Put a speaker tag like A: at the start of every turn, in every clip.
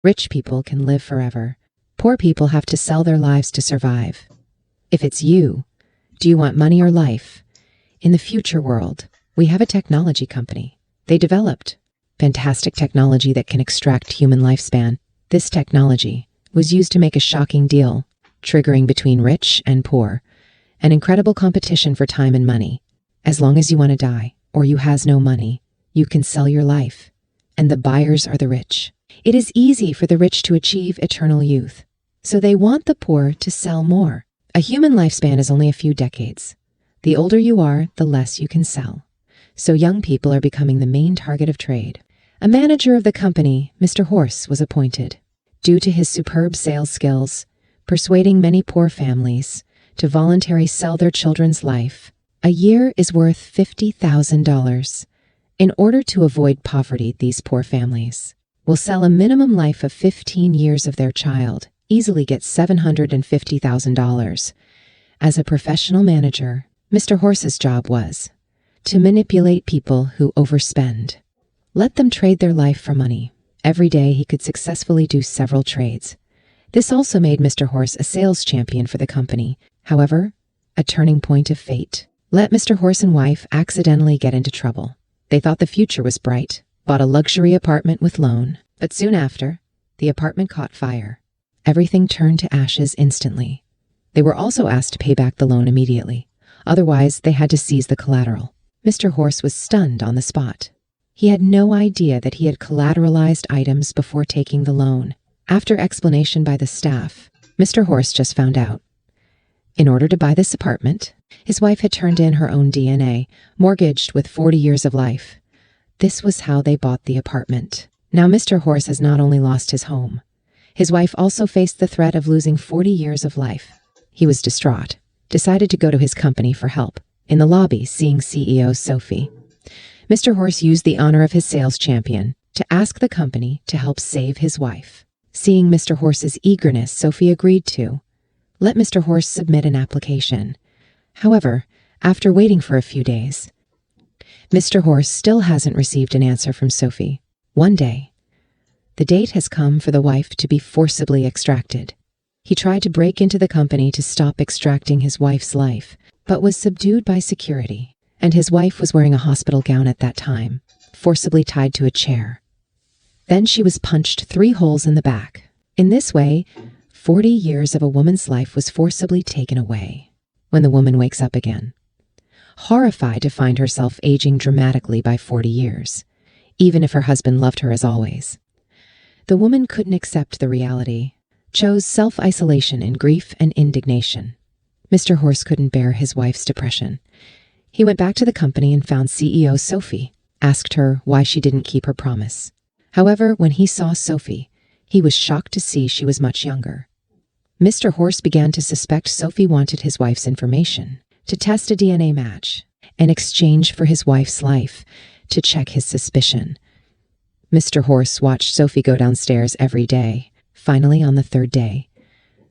A: Rich people can live forever. Poor people have to sell their lives to survive. If it's you, do you want money or life? In the future world, we have a technology company. They developed fantastic technology that can extract human lifespan. This technology was used to make a shocking deal, triggering between rich and poor, an incredible competition for time and money. As long as you want to die, or you has no money, you can sell your life, and the buyers are the rich. It is easy for the rich to achieve eternal youth, so they want the poor to sell more. A human lifespan is only a few decades. The older you are, the less you can sell. So young people are becoming the main target of trade. A manager of the company, Mr. Horse, was appointed. Due to his superb sales skills, persuading many poor families to voluntarily sell their children's life, a year is worth $50,000. In order to avoid poverty, these poor families will sell a minimum life of 15 years of their child, easily get $750,000. As a professional manager, Mr. Horse's job was to manipulate people who overspend. Let them trade their life for money. Every day he could successfully do several trades. This also made Mr. Horse a sales champion for the company. However, a turning point of fate let Mr. Horse and wife accidentally get into trouble. They thought the future was bright, bought a luxury apartment with loan, but soon after, the apartment caught fire. Everything turned to ashes instantly. They were also asked to pay back the loan immediately. Otherwise, they had to seize the collateral. Mr. Horse was stunned on the spot. He had no idea that he had collateralized items before taking the loan. After explanation by the staff, Mr. Horse just found out. In order to buy this apartment, his wife had turned in her own DNA, mortgaged with 40 years of life. This was how they bought the apartment. Now Mr. Horse has not only lost his home, his wife also faced the threat of losing 40 years of life. He was distraught, decided to go to his company for help. In the lobby, seeing CEO Sophie, Mr. Horse used the honor of his sales champion to ask the company to help save his wife. Seeing Mr. Horse's eagerness, Sophie agreed to let Mr. Horse submit an application. However, after waiting for a few days, Mr. Horse still hasn't received an answer from Sophie. One day, the date has come for the wife to be forcibly extracted. He tried to break into the company to stop extracting his wife's life, but was subdued by security, and his wife was wearing a hospital gown at that time, forcibly tied to a chair. Then she was punched 3 holes in the back. In this way, 40 years of a woman's life was forcibly taken away. When the woman wakes up again, horrified to find herself aging dramatically by 40 years, even if her husband loved her as always. The woman couldn't accept the reality, chose self-isolation in grief and indignation. Mr. Horse couldn't bear his wife's depression. He went back to the company and found CEO Sophie, asked her why she didn't keep her promise. However, when he saw Sophie, he was shocked to see she was much younger. Mr. Horse began to suspect Sophie wanted his wife's information to test a DNA match in exchange for his wife's life to check his suspicion. Mr. Horse watched Sophie go downstairs every day. Finally, on the 3rd day,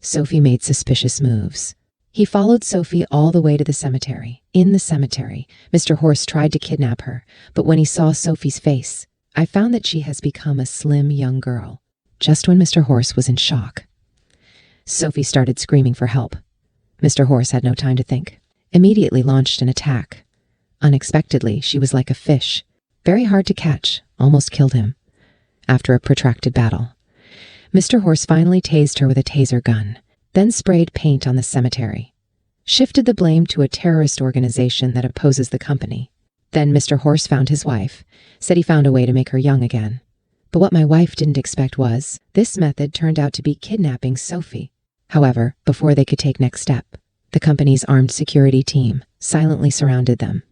A: Sophie made suspicious moves. He followed Sophie all the way to the cemetery. In the cemetery, Mr. Horse tried to kidnap her, but when he saw Sophie's face, I found that she has become a slim young girl. Just when Mr. Horse was in shock, Sophie started screaming for help. Mr. Horse had no time to think. Immediately launched an attack. Unexpectedly, she was like a fish, very hard to catch, almost killed him. After a protracted battle, Mr. Horse finally tased her with a taser gun, then sprayed paint on the cemetery, shifted the blame to a terrorist organization that opposes the company. Then Mr. Horse found his wife, said he found a way to make her young again. But what my wife didn't expect was, this method turned out to be kidnapping Sophie. However, before they could take next step, the company's armed security team silently surrounded them.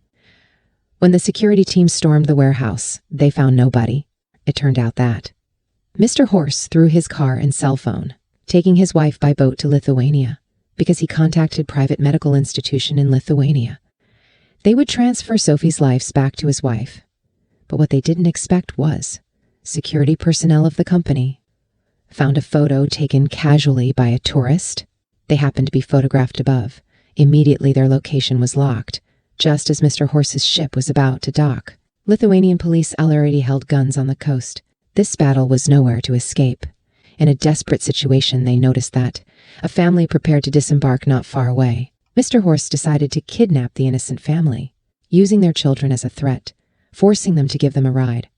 A: When the security team stormed the warehouse, they found nobody. It turned out that Mr. Horse threw his car and cell phone, taking his wife by boat to Lithuania, because he contacted private medical institution in Lithuania. They would transfer Sophie's life back to his wife. But what they didn't expect was, security personnel of the company found a photo taken casually by a tourist. They happened to be photographed above. Immediately their location was locked, just as Mr. Horse's ship was about to dock. Lithuanian police already held guns on the coast. This battle was nowhere to escape. In a desperate situation, they noticed that a family prepared to disembark not far away. Mr. Horse decided to kidnap the innocent family, using their children as a threat, forcing them to give them a ride.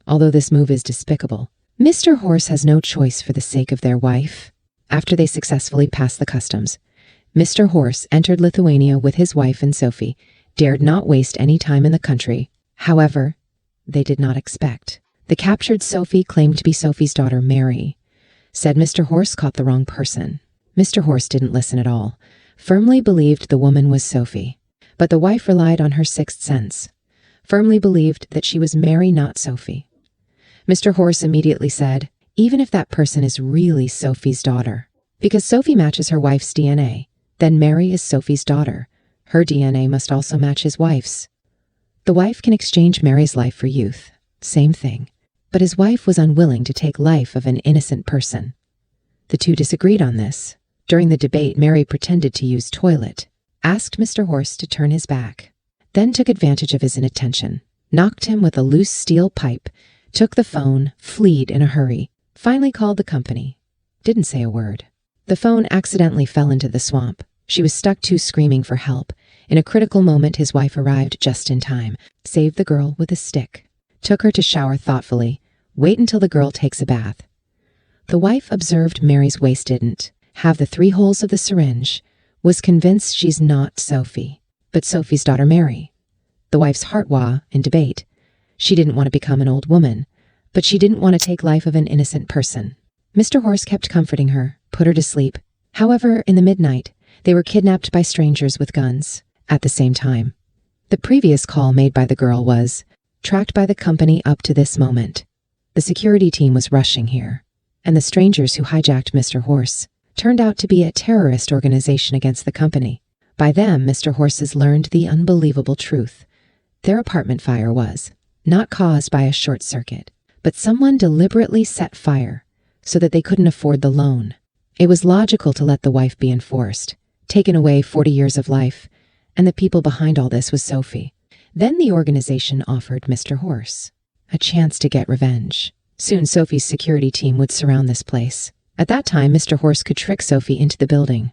A: Although this move is despicable, Mr. Horse has no choice for the sake of their wife. After they successfully passed the customs, Mr. Horse entered Lithuania with his wife and Sophie, dared not waste any time in the country. However, they did not expect. The captured Sophie claimed to be Sophie's daughter, Mary. Said Mr. Horse caught the wrong person. Mr. Horse didn't listen at all, firmly believed the woman was Sophie. But the wife relied on her sixth sense, firmly believed that she was Mary, not Sophie. Mr. Horse immediately said, even if that person is really Sophie's daughter, because Sophie matches her wife's DNA, then Mary is Sophie's daughter. Her DNA must also match his wife's. The wife can exchange Mary's life for youth. Same thing. But his wife was unwilling to take life of an innocent person. The two disagreed on this. During the debate, Mary pretended to use toilet, asked Mr. Horse to turn his back, then took advantage of his inattention, knocked him with a loose steel pipe, took the phone, fled in a hurry, finally called the company. Didn't say a word. The phone accidentally fell into the swamp. She was stuck too, screaming for help. In a critical moment, his wife arrived just in time, saved the girl with a stick, took her to shower thoughtfully, wait until the girl takes a bath. The wife observed Mary's waist didn't have the 3 holes of the syringe, was convinced she's not Sophie, but Sophie's daughter Mary. The wife's heart in debate. She didn't want to become an old woman, but she didn't want to take life of an innocent person. Mr. Horse kept comforting her, put her to sleep. However, in the midnight, they were kidnapped by strangers with guns. At the same time, the previous call made by the girl was tracked by the company up to this moment. The security team was rushing here, and the strangers who hijacked Mr. Horse turned out to be a terrorist organization against the company. By them, Mr. Horses learned the unbelievable truth. Their apartment fire was not caused by a short circuit, but someone deliberately set fire so that they couldn't afford the loan. It was logical to let the wife be enforced, taken away 40 years of life, and the people behind all this was Sophie. Then the organization offered Mr. Horse a chance to get revenge. Soon Sophie's security team would surround this place. At that time, Mr. Horse could trick Sophie into the building.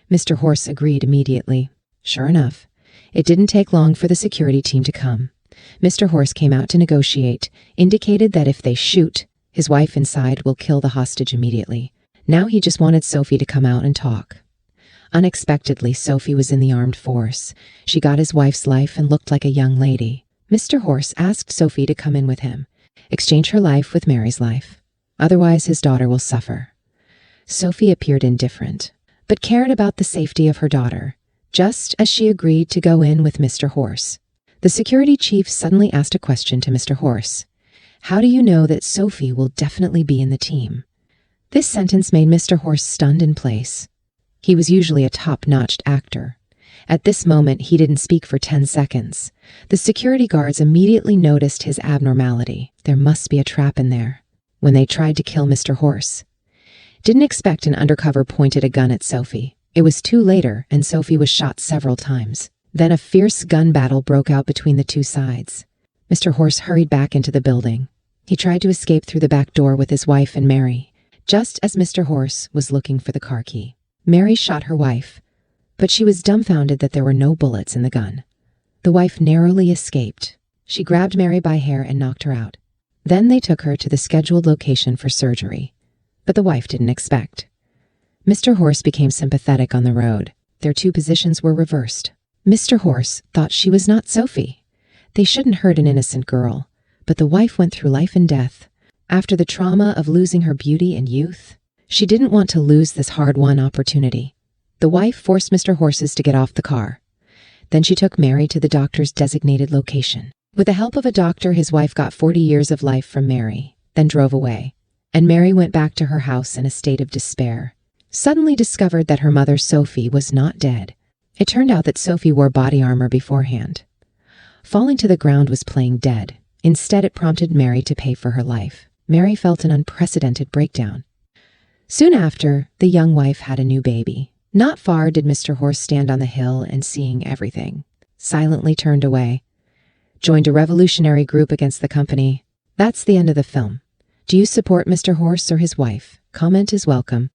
A: Mr. Horse agreed immediately. Sure enough, it didn't take long for the security team to come. Mr. Horse came out to negotiate, indicated that if they shoot, his wife inside will kill the hostage immediately. Now he just wanted Sophie to come out and talk. Unexpectedly, Sophie was in the armed force. She got his wife's life and looked like a young lady. Mr. Horse asked Sophie to come in with him, exchange her life with Mary's life. Otherwise, his daughter will suffer. Sophie appeared indifferent, but cared about the safety of her daughter, just as she agreed to go in with Mr. Horse. The security chief suddenly asked a question to Mr. Horse. How do you know that Sophie will definitely be in the team? This sentence made Mr. Horse stunned in place. He was usually a top-notch actor. At this moment, he didn't speak for 10 seconds. The security guards immediately noticed his abnormality. There must be a trap in there. When they tried to kill Mr. Horse, didn't expect an undercover pointed a gun at Sophie. It was too later, and Sophie was shot several times. Then a fierce gun battle broke out between the two sides. Mr. Horse hurried back into the building. He tried to escape through the back door with his wife and Mary, just as Mr. Horse was looking for the car key. Mary shot her wife, but she was dumbfounded that there were no bullets in the gun. The wife narrowly escaped. She grabbed Mary by hair and knocked her out. Then they took her to the scheduled location for surgery, but the wife didn't expect. Mr. Horse became sympathetic on the road. Their two positions were reversed. Mr. Horse thought she was not Sophie. They shouldn't hurt an innocent girl, but the wife went through life and death. After the trauma of losing her beauty and youth, she didn't want to lose this hard-won opportunity. The wife forced Mr. Horses to get off the car. Then she took Mary to the doctor's designated location. With the help of a doctor, his wife got 40 years of life from Mary, then drove away. And Mary went back to her house in a state of despair. Suddenly discovered that her mother, Sophie, was not dead. It turned out that Sophie wore body armor beforehand. Falling to the ground was playing dead. Instead, it prompted Mary to pay for her life. Mary felt an unprecedented breakdown. Soon after, the young wife had a new baby. Not far did Mr. Horse stand on the hill and, seeing everything, silently turned away. Joined a revolutionary group against the company. That's the end of the film. Do you support Mr. Horse or his wife? Comment is welcome.